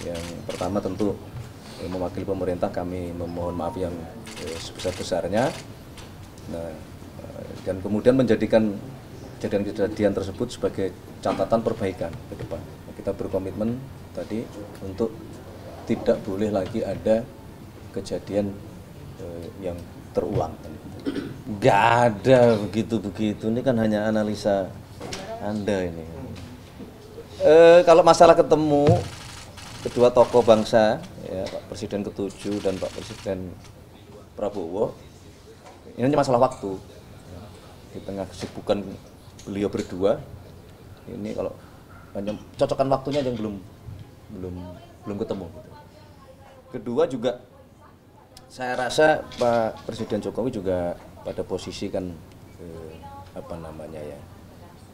Yang pertama tentu mewakili pemerintah kami memohon maaf yang sebesar-besarnya. Nah, dan kemudian menjadikan kejadian-kejadian tersebut sebagai catatan perbaikan ke depan. Kita berkomitmen tadi untuk tidak boleh lagi ada kejadian yang terulang. Nggak ada begitu-begitu, ini kan hanya analisa Anda ini. Kalau masalah ketemu kedua tokoh bangsa, ya, Pak Presiden ke-7 dan Pak Presiden Prabowo, ini hanya masalah waktu. Di tengah kesibukan beliau berdua, ini kalau hanya cocokan waktunya yang belum ketemu. Gitu. Kedua juga, saya rasa Pak Presiden Jokowi juga pada posisi kan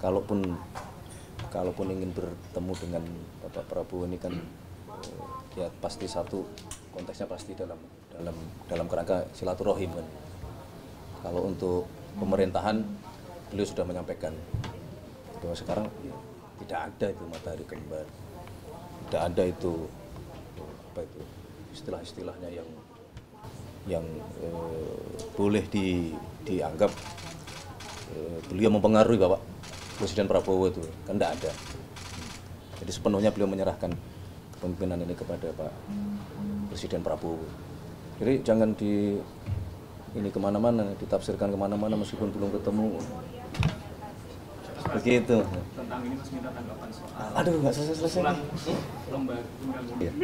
kalaupun ingin bertemu dengan Bapak Prabowo ini kan ya pasti satu konteksnya pasti dalam kerangka silaturahim kan. Kalau untuk pemerintahan beliau sudah menyampaikan bahwa sekarang tidak ada itu matahari kembar, tidak ada itu istilah-istilahnya yang boleh dianggap beliau mempengaruhi Bapak Presiden Prabowo itu kan tidak ada. Jadi sepenuhnya beliau menyerahkan kepemimpinan ini kepada Pak Presiden Prabowo. Jadi jangan ini kemana-mana, ditafsirkan kemana-mana meskipun belum ketemu. Begitu. Tentang ini Mas minta tanggapan soal. Aduh, nggak selesai. Lembaga undang-undang.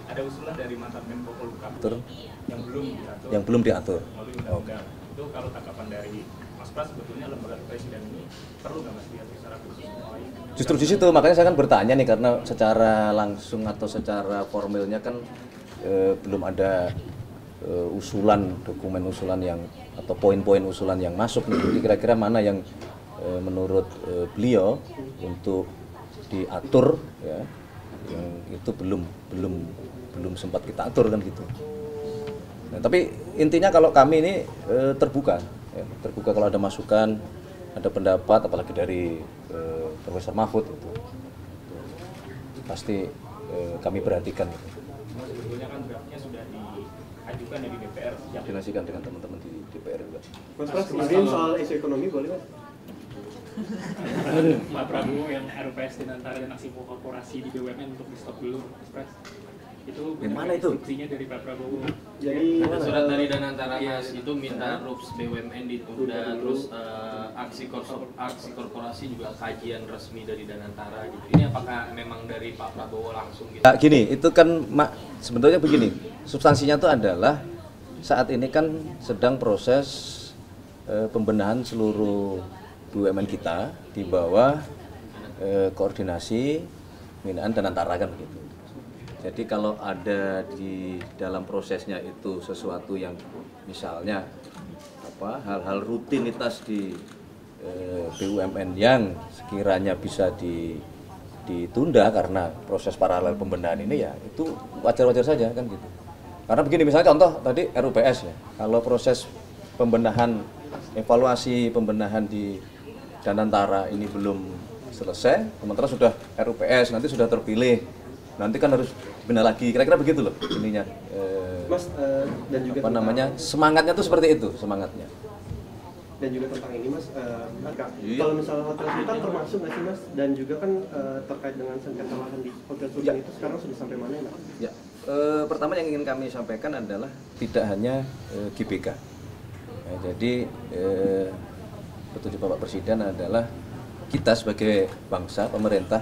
Ada usulan dari mantan Menko Polhukam yang belum diatur melalui undang-undang. Itu kalau tanggapan dari Mas Pras, sebetulnya lembaga presiden ini perlu nggak Mas diatur secara khusus? Justru di situ makanya saya kan bertanya nih, karena secara langsung atau secara formalnya kan belum ada dokumen usulan yang atau poin-poin usulan yang masuk nih. Jadi kira-kira mana yang menurut beliau untuk diatur ya, yang itu belum sempat kita atur kan gitu. Nah, tapi intinya kalau kami ini terbuka kalau ada masukan, ada pendapat, apalagi dari Profesor Mahfud itu pasti kami perhatikan. Sebetulnya kan draftnya sudah diajukan di DPR. Koordinasikan dengan teman-teman di DPR juga. Mas Pras, kemarin soal isu ekonomi boleh Mas? Pak Prabowo yang RUPS Danantara dan aksi korporasi di BUMN untuk di stop dulu, Mas Pras. Itu mana itu? instruksinya dari Pak Prabowo. Jadi ada surat dari Danantara Mas itu minta RUPS BUMN ditunda, terus aksi korporasi juga kajian resmi dari Danantara gitu. Ini apakah memang dari Pak Prabowo langsung gitu? Gini, itu kan sebetulnya begini, substansinya itu adalah saat ini kan sedang proses pembenahan seluruh BUMN kita di bawah koordinasi pembinaan Danantara kan begitu. Jadi kalau ada di dalam prosesnya itu sesuatu yang misalnya hal-hal rutinitas di BUMN yang sekiranya bisa ditunda karena proses paralel pembenahan ini, ya itu wajar-wajar saja kan gitu. Karena begini, misalnya contoh tadi RUPS ya, kalau proses pembenahan, evaluasi pembenahan di Danantara ini belum selesai, sementara sudah RUPS, nanti sudah terpilih, nanti kan harus benar lagi, kira-kira begitu loh ininya. Mas, dan juga semangatnya tuh seperti itu semangatnya. Dan juga tentang ini Mas, kalau misalnya Hotel Sultan termasuk nggak sih Mas? Dan juga kan terkait dengan sengketa lahan di Hotel Sultan itu sekarang sudah sampai mana ya Mas? Ya, pertama yang ingin kami sampaikan adalah tidak hanya GBK. Ya, jadi petunjuk Bapak Presiden adalah kita sebagai bangsa, pemerintah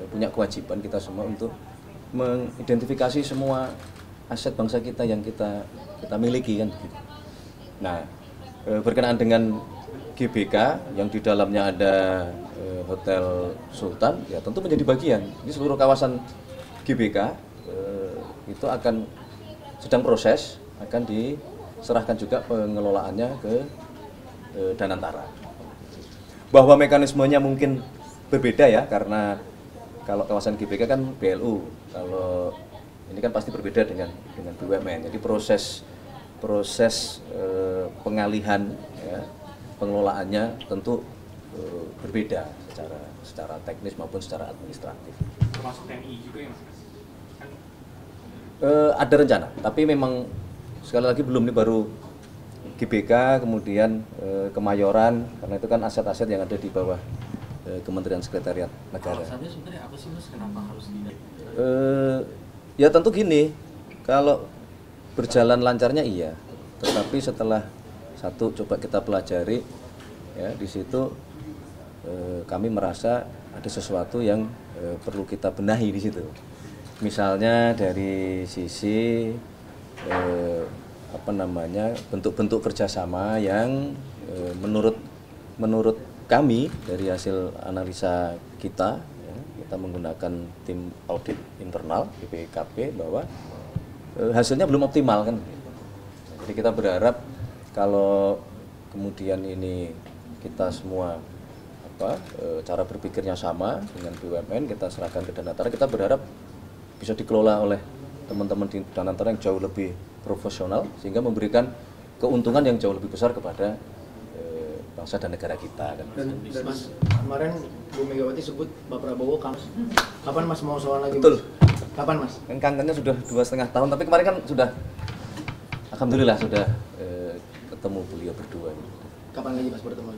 punya kewajiban kita semua untuk mengidentifikasi semua aset bangsa kita yang kita miliki kan. Nah, berkenaan dengan GBK yang di dalamnya ada Hotel Sultan, ya tentu menjadi bagian. Ini seluruh kawasan GBK itu sedang proses, akan diserahkan juga pengelolaannya ke Danantara. Bahwa mekanismenya mungkin berbeda ya, karena kalau kawasan GBK kan BLU, kalau ini kan pasti berbeda dengan BUMN. Jadi proses pengalihan ya, pengelolaannya tentu berbeda secara teknis maupun secara administratif. Termasuk TNI juga ya Mas? Ada rencana, tapi memang sekali lagi belum, ini baru GBK, kemudian Kemayoran, karena itu kan aset-aset yang ada di bawah Kementerian Sekretariat Negara. Alasannya sebenarnya apa sih Mas, kenapa harus Ya tentu gini, kalau berjalan lancarnya iya, tetapi setelah satu coba kita pelajari, ya di situ kami merasa ada sesuatu yang perlu kita benahi di situ. Misalnya dari sisi bentuk-bentuk kerjasama yang menurut kami dari hasil analisa kita, ya, kita menggunakan tim audit internal BPKP bahwa hasilnya belum optimal kan. Jadi kita berharap kalau kemudian ini kita semua cara berpikirnya sama dengan BUMN, kita serahkan ke Danantara, kita berharap bisa dikelola oleh teman-teman di Danantara yang jauh lebih profesional sehingga memberikan keuntungan yang jauh lebih besar kepada bangsa dan negara kita. Dan Mas, kemarin Bu Megawati sebut Pak Prabowo kapan Mas mau soal lagi? Betul. Mas? Kapan Mas? Kan kangennya sudah 2,5 tahun, tapi kemarin kan sudah, alhamdulillah sudah ketemu beliau berdua. Kapan lagi Mas bertemu?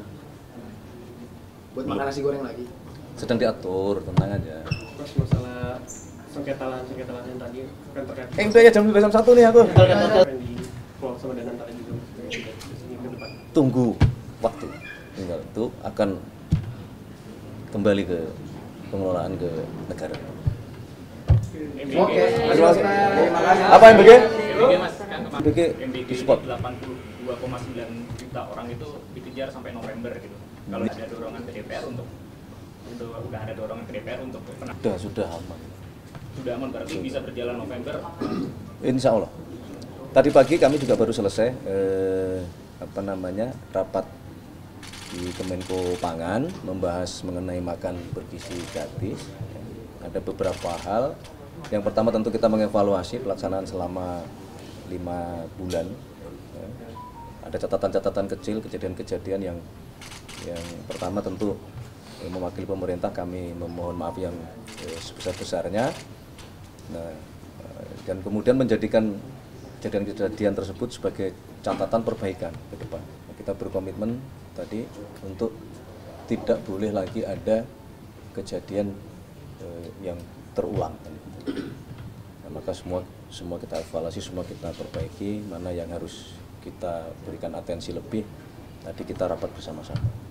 Buat makan nasi goreng lagi? Sedang diatur, tenang aja. Mas, masalah sengketa lahan yang tadi kan terkait. Udah ya jam 1 nih aku. Yang di Pulau sama Danantara juga ke depan. Tunggu waktu, tinggal itu akan kembali ke pengelolaan ke negara. Oke. Terima kasih. Apa yang begini? MBG Mas, kan kemarin MBG MBG di spot. 82,9 juta orang itu dikejar sampai November gitu. Kalau ada dorongan ke DPR untuk udah ada dorongan ke DPR untuk Sudah aman. sudah aman, berarti bisa berjalan November. Insya Allah. Tadi pagi kami juga baru selesai rapat di Kemenko Pangan membahas mengenai makan bergizi gratis. Ada beberapa hal. Yang pertama tentu kita mengevaluasi pelaksanaan selama 5 bulan. Ada catatan-catatan kecil, kejadian-kejadian yang pertama tentu mewakili pemerintah kami memohon maaf yang sebesar-besarnya. Nah, dan kemudian menjadikan kejadian-kejadian tersebut sebagai catatan perbaikan ke depan. Kita berkomitmen tadi untuk tidak boleh lagi ada kejadian yang terulang. Nah, maka semua kita evaluasi, semua kita perbaiki, mana yang harus kita berikan atensi lebih. Tadi kita rapat bersama-sama.